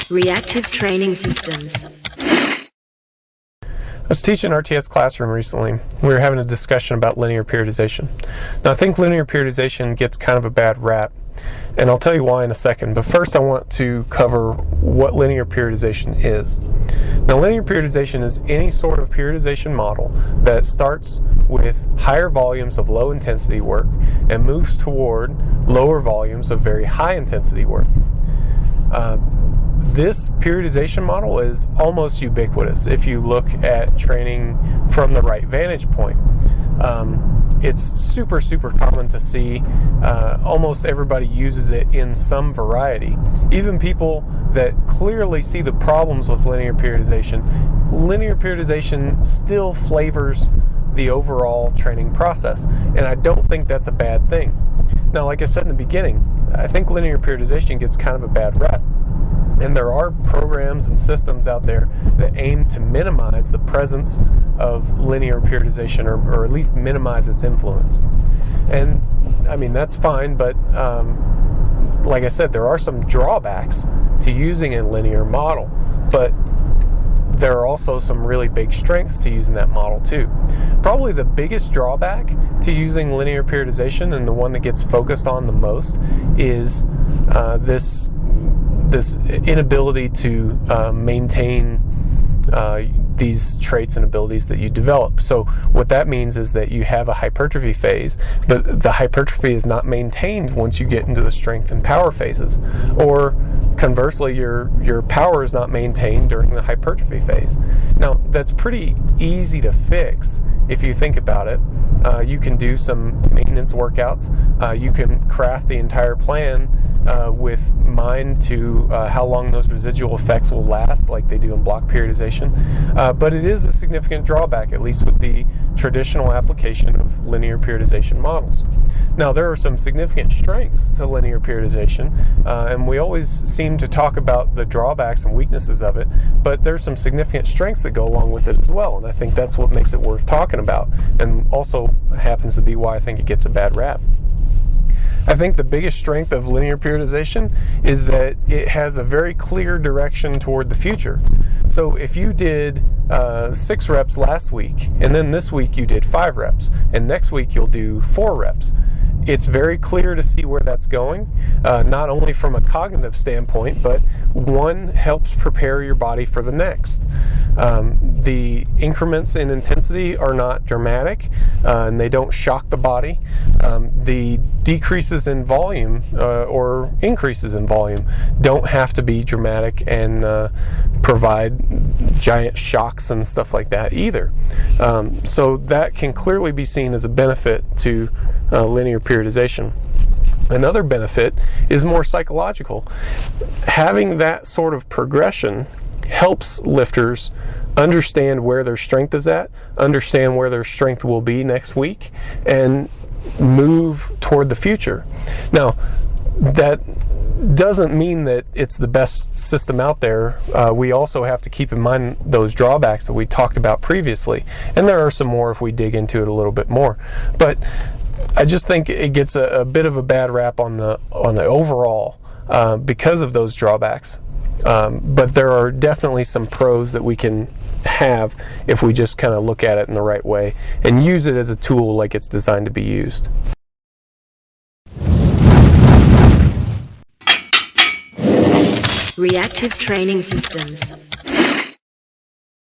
Reactive training systems. I was teaching RTS classroom recently. We were having a discussion about linear periodization. Now I think linear periodization gets kind of a bad rap, and I'll tell you why in a second. But first I want to cover what linear periodization is. Now linear periodization is any sort of periodization model that starts with higher volumes of low intensity work and moves toward lower volumes of very high intensity work. This periodization model is almost ubiquitous if you look at training from the right vantage point. It's super common to see. Almost everybody uses it in some variety. Even people that clearly see the problems with linear periodization still flavors the overall training process, and I don't think that's a bad thing. Now, like I said in the beginning, I think linear periodization gets kind of a bad rap. And there are programs and systems out there that aim to minimize the presence of linear periodization, or at least minimize its influence. And I mean, that's fine, but like I said, there are some drawbacks to using a linear model, but there are also some really big strengths to using that model too. Probably the biggest drawback to using linear periodization, and the one that gets focused on the most, is this inability to maintain these traits and abilities that you develop. So what that means is that you have a hypertrophy phase, but the hypertrophy is not maintained once you get into the strength and power phases. Or conversely, your power is not maintained during the hypertrophy phase. Now, that's pretty easy to fix if you think about it. You can do some maintenance workouts. You can craft the entire plan with mind to how long those residual effects will last, like they do in block periodization. But it is a significant drawback, at least with the traditional application of linear periodization models. Now, there are some significant strengths to linear periodization, and we always seem to talk about the drawbacks and weaknesses of it, but there's some significant strengths that go along with it as well, and I think that's what makes it worth talking about, and also happens to be why I think it gets a bad rap. I think the biggest strength of linear periodization is that it has a very clear direction toward the future. So if you did 6 reps last week, and then this week you did 5 reps, and next week you'll do 4 reps, it's very clear to see where that's going, not only from a cognitive standpoint, but one helps prepare your body for the next. The increments in intensity are not dramatic, and they don't shock the body. The decreases in volume or increases in volume don't have to be dramatic and provide giant shocks and stuff like that either. So that can clearly be seen as a benefit to linear periodization. Another benefit is more psychological. Having that sort of progression helps lifters understand where their strength is at, understand where their strength will be next week, and move toward the future. Now, that doesn't mean that it's the best system out there. We also have to keep in mind those drawbacks that we talked about previously, and there are some more if we dig into it a little bit more. But I just think it gets a bit of a bad rap on the overall because of those drawbacks. But there are definitely some pros that we can have if we just kind of look at it in the right way and use it as a tool like it's designed to be used. Reactive training systems.